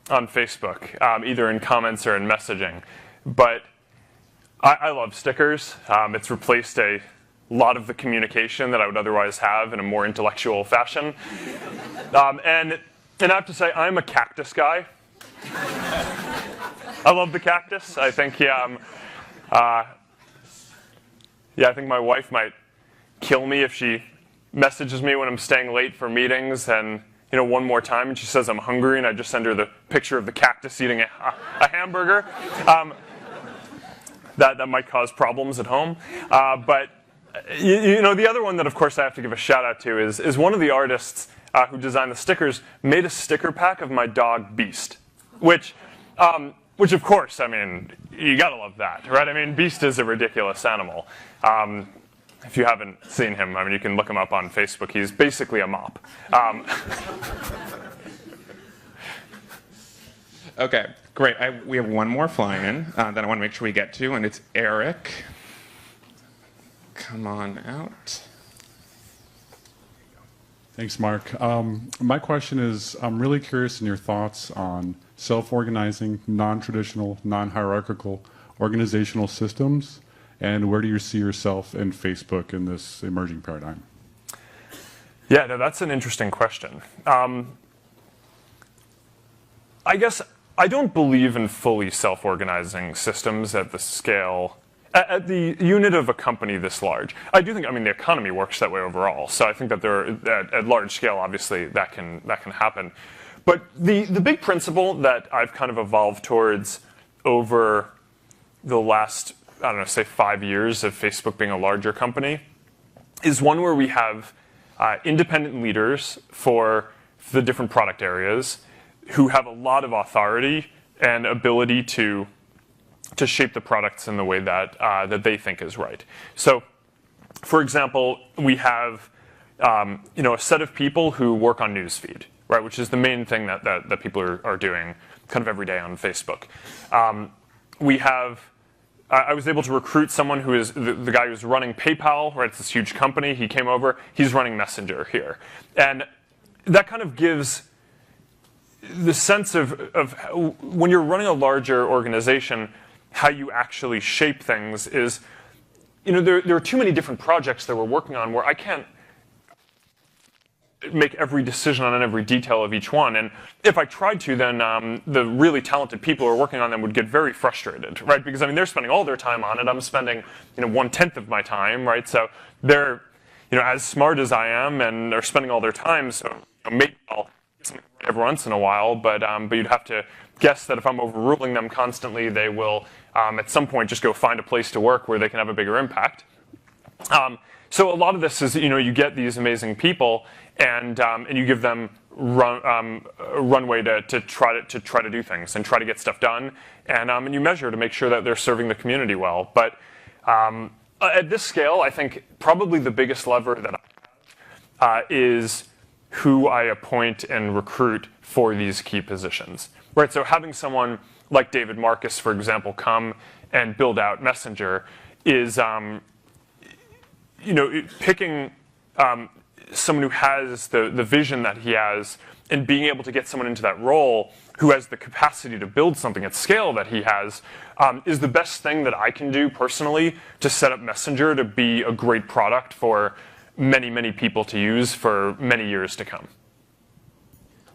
Facebook, either in comments or in messaging, but I love stickers. It's replaced a lot of the communication that I would otherwise have in a more intellectual fashion. And I have to say, I'm a cactus guy. I love the cactus. I think, I think my wife might kill me if she messages me when I'm staying late for meetings and, one more time, and she says I'm hungry, and I just send her the picture of the cactus eating a hamburger. That might cause problems at home. But, the other one that, of course, I have to give a shout out to is one of the artists who designed the stickers made a sticker pack of my dog Beast, which of course, I mean, you gotta love that, right? I mean, Beast is a ridiculous animal. If you haven't seen him, I mean, you can look him up on Facebook. He's basically a mop. Okay, great. We have one more fly-in that I want to make sure we get to, and it's Eric. Come on out. Thanks, Mark. My question is, I'm really curious in your thoughts on self-organizing, non-traditional, non-hierarchical organizational systems, and where do you see yourself and Facebook in this emerging paradigm? Yeah, no, that's an interesting question. I guess I don't believe in fully self-organizing systems at the scale At the unit of a company this large, I do think, I mean, the economy works that way overall. So I think that at large scale, obviously, that can happen. But the big principle that I've kind of evolved towards over the last, I don't know, say 5 years of Facebook being a larger company is one where we have independent leaders for the different product areas who have a lot of authority and ability to shape the products in the way that they think is right. So, for example, we have a set of people who work on newsfeed, right, which is the main thing that people are doing kind of every day on Facebook. We have I was able to recruit someone who is the guy who's running PayPal, right? It's this huge company. He came over. He's running Messenger here, and that kind of gives the sense of when you're running a larger organization, how you actually shape things is, there are too many different projects that we're working on where I can't make every decision on every detail of each one. And if I tried to, then the really talented people who are working on them would get very frustrated, right? Because, they're spending all their time on it. I'm spending, 1/10 of my time, right? So they're, as smart as I am and are spending all their time. So maybe I'll get something right every once in a while, but you'd have to guess that if I'm overruling them constantly, they will at some point just go find a place to work where they can have a bigger impact. So a lot of this is, you get these amazing people, and you give them runway to try to do things and try to get stuff done, and you measure to make sure that they're serving the community well. But at this scale, I think probably the biggest lever that I have is who I appoint and recruit for these key positions. Right. So having someone like David Marcus, for example, come and build out Messenger is picking someone who has the vision that he has and being able to get someone into that role who has the capacity to build something at scale that he has is the best thing that I can do personally to set up Messenger to be a great product for many, many people to use for many years to come.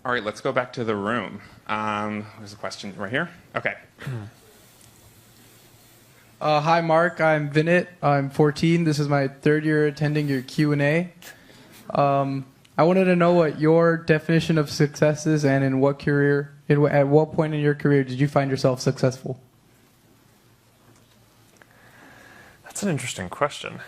All right, let's go back to the room. There's a question right here. Okay. Hi, Mark. I'm Vinit. I'm 14. This is my third year attending your Q&A. I wanted to know what your definition of success is, and at what point in your career did you find yourself successful? That's an interesting question.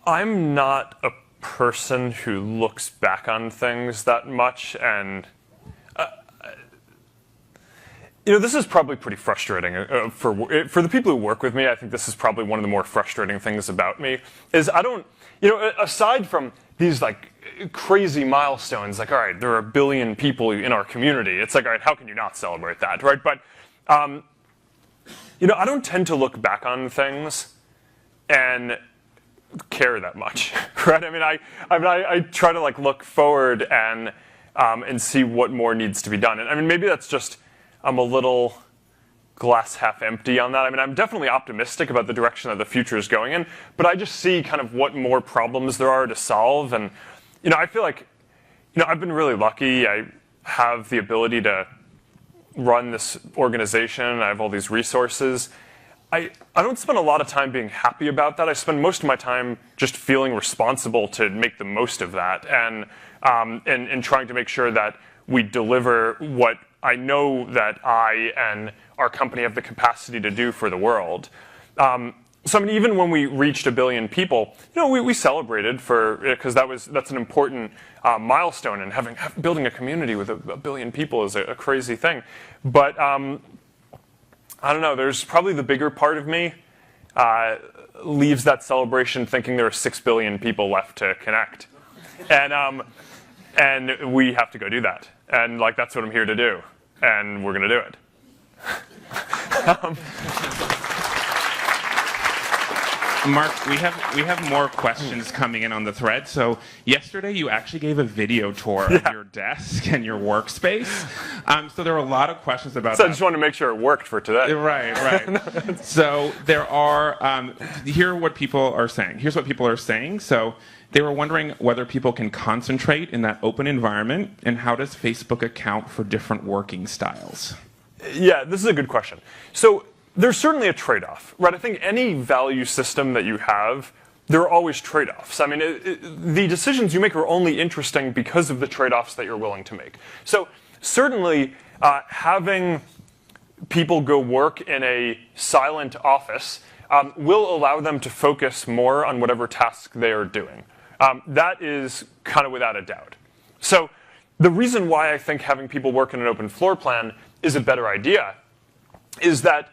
I'm not a person who looks back on things that much, and this is probably pretty frustrating for the people who work with me. I think this is probably one of the more frustrating things about me is I don't, aside from these like crazy milestones, like all right, there are 1 billion people in our community. It's like, all right, how can you not celebrate that, right? But I don't tend to look back on things and care that much, right? I try to like look forward and see what more needs to be done. And maybe that's just I'm a little glass half empty on that. I'm definitely optimistic about the direction that the future is going in, but I just see kind of what more problems there are to solve. And I feel like I've been really lucky. I have the ability to run this organization. I have all these resources. I don't spend a lot of time being happy about that. I spend most of my time just feeling responsible to make the most of that and trying to make sure that we deliver what I know that I and our company have the capacity to do for the world. So even when we reached 1 billion people, we celebrated because that's an important milestone, and building a community with 1 billion people is a crazy thing. But I don't know. There's probably the bigger part of me leaves that celebration thinking there are 6 billion people left to connect, and we have to go do that. And that's what I'm here to do, and we're going to do it. Mark, we have more questions coming in on the thread. So yesterday you actually gave a video tour of your desk and your workspace. So there are a lot of questions about So that. I just wanted to make sure it worked for today. Right. So there are, here are what people are saying. Here's what people are saying. So they were wondering whether people can concentrate in that open environment, and how does Facebook account for different working styles? Yeah, this is a good question. So there's certainly a trade-off, right? I think any value system that you have, there are always trade-offs. I mean, the decisions you make are only interesting because of the trade-offs that you're willing to make. So certainly having people go work in a silent office will allow them to focus more on whatever task they are doing. That is kind of without a doubt. So the reason why I think having people work in an open floor plan is a better idea is that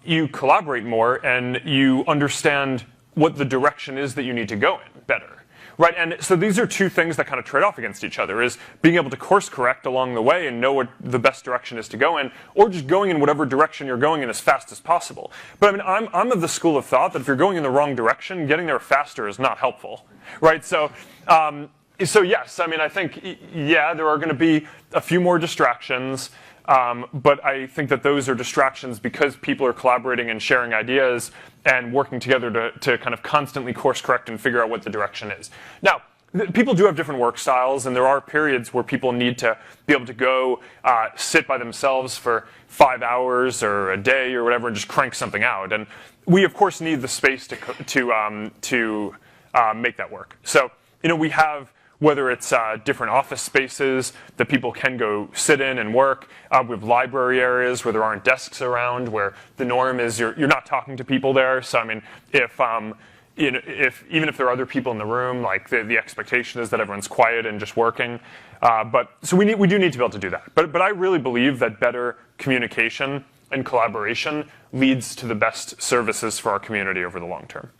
you collaborate more and you understand what the direction is that you need to go in better. Right, and so these are two things that kind of trade off against each other, is being able to course correct along the way and know what the best direction is to go in, or just going in whatever direction you're going in as fast as possible. But I mean, I'm of the school of thought that if you're going in the wrong direction, getting there faster is not helpful. Right, so yes, I mean, I think, yeah, there are going to be a few more distractions, but I think that those are distractions because people are collaborating and sharing ideas and working together to kind of constantly course correct and figure out what the direction is. Now, people do have different work styles, and there are periods where people need to be able to go sit by themselves for 5 hours or a day or whatever and just crank something out. And we, of course, need the space to make that work. So, we have, whether it's different office spaces that people can go sit in and work. We have library areas where there aren't desks around, where the norm is you're not talking to people there. So I mean, even if there are other people in the room, like the expectation is that everyone's quiet and just working. So we do need to be able to do that. But I really believe that better communication and collaboration leads to the best services for our community over the long term.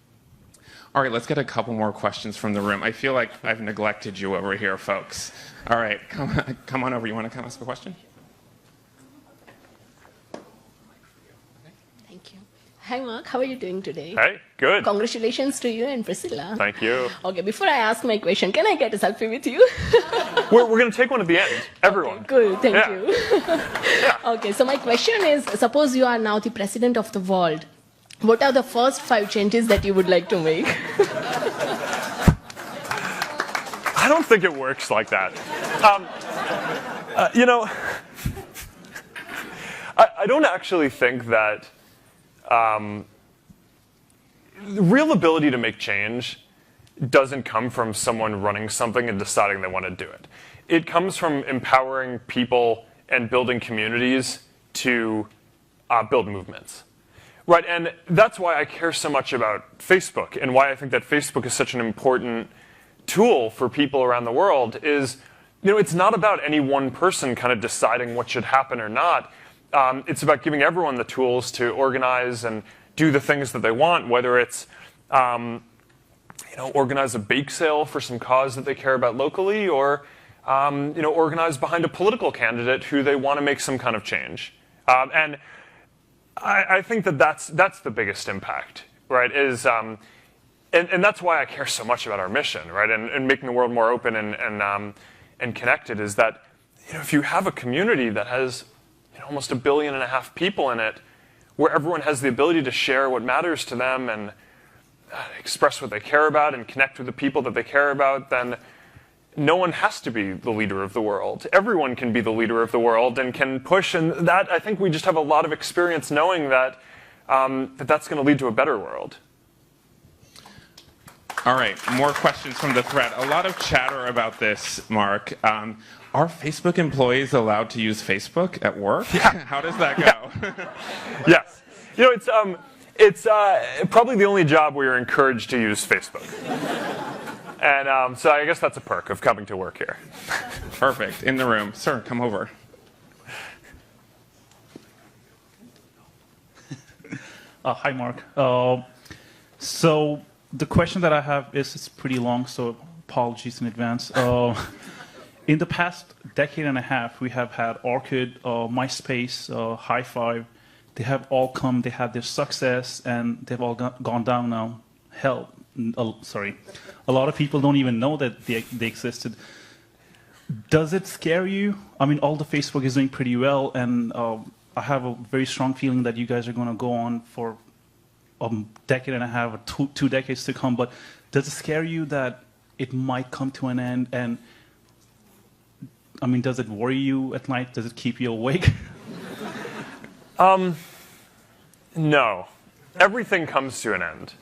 All right, let's get a couple more questions from the room. I feel like I've neglected you over here, folks. All right, come on over. You want to come ask a question? Thank you. Hi, Mark. How are you doing today? Hey, good. Congratulations to you and Priscilla. Thank you. Okay, before I ask my question, can I get a selfie with you? We're going to take one at the end. Everyone. Okay, cool. Thank Yeah. you. Okay, so my question is, suppose you are now the president of the world. What are the first 5 changes that you would like to make? I don't think it works like that. I don't actually think that the real ability to make change doesn't come from someone running something and deciding they want to do it. It comes from empowering people and building communities to build movements. Right, and that's why I care so much about Facebook, and why I think that Facebook is such an important tool for people around the world is, it's not about any one person kind of deciding what should happen or not. It's about giving everyone the tools to organize and do the things that they want, whether it's, organize a bake sale for some cause that they care about locally, or, organize behind a political candidate who they want to make some kind of change. And I think that that's the biggest impact, right? And that's why I care so much about our mission, right? And making the world more open and connected is that, if you have a community that has almost 1.5 billion people in it, where everyone has the ability to share what matters to them and express what they care about and connect with the people that they care about, then no one has to be the leader of the world. Everyone can be the leader of the world and can push, and that, I think we just have a lot of experience knowing that that's going to lead to a better world. All right, more questions from the thread. A lot of chatter about this, Mark. Are Facebook employees allowed to use Facebook at work? Yeah. How does that go? Yes. It's probably the only job where you're encouraged to use Facebook. And so I guess that's a perk of coming to work here. Perfect. In the room. Sir, come over. Hi, Mark. So the question that I have is pretty long, so apologies in advance. In the past decade and a half, we have had Orchid, MySpace, High Five, they have all come, they had their success, and they've all gone down now. Hell, sorry. A lot of people don't even know that they existed. Does it scare you? I mean, all the Facebook is doing pretty well, and I have a very strong feeling that you guys are going to go on for a decade and a half, or two decades to come. But does it scare you that it might come to an end? And I mean, does it worry you at night? Does it keep you awake? No. Everything comes to an end.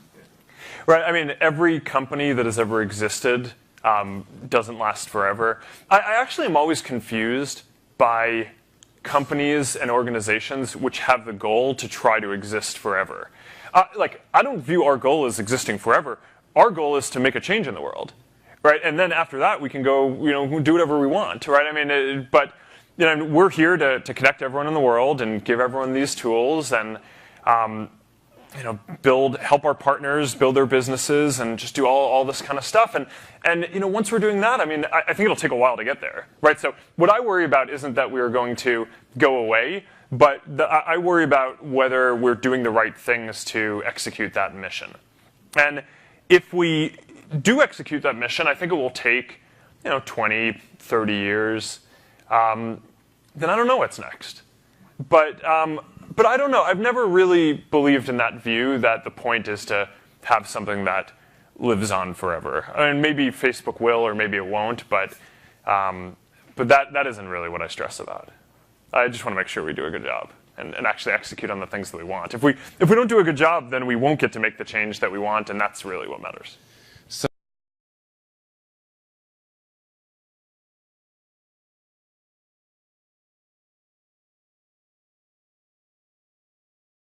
Right? I mean, every company that has ever existed doesn't last forever. I actually am always confused by companies and organizations which have the goal to try to exist forever. I don't view our goal as existing forever. Our goal is to make a change in the world, right? And then after that, we can go, do whatever we want, right? I mean, we're here to connect everyone in the world and give everyone these tools and, help our partners build their businesses and just do all this kind of stuff. And once we're doing that, I mean, I think it'll take a while to get there, right? So what I worry about isn't that we are going to go away, but I worry about whether we're doing the right things to execute that mission. And if we do execute that mission, I think it will take, 20, 30 years. Then I don't know what's next. But I don't know. I've never really believed in that view that the point is to have something that lives on forever. I mean, maybe Facebook will, or maybe it won't, but that isn't really what I stress about. I just want to make sure we do a good job and actually execute on the things that we want. If we don't do a good job, then we won't get to make the change that we want, and that's really what matters.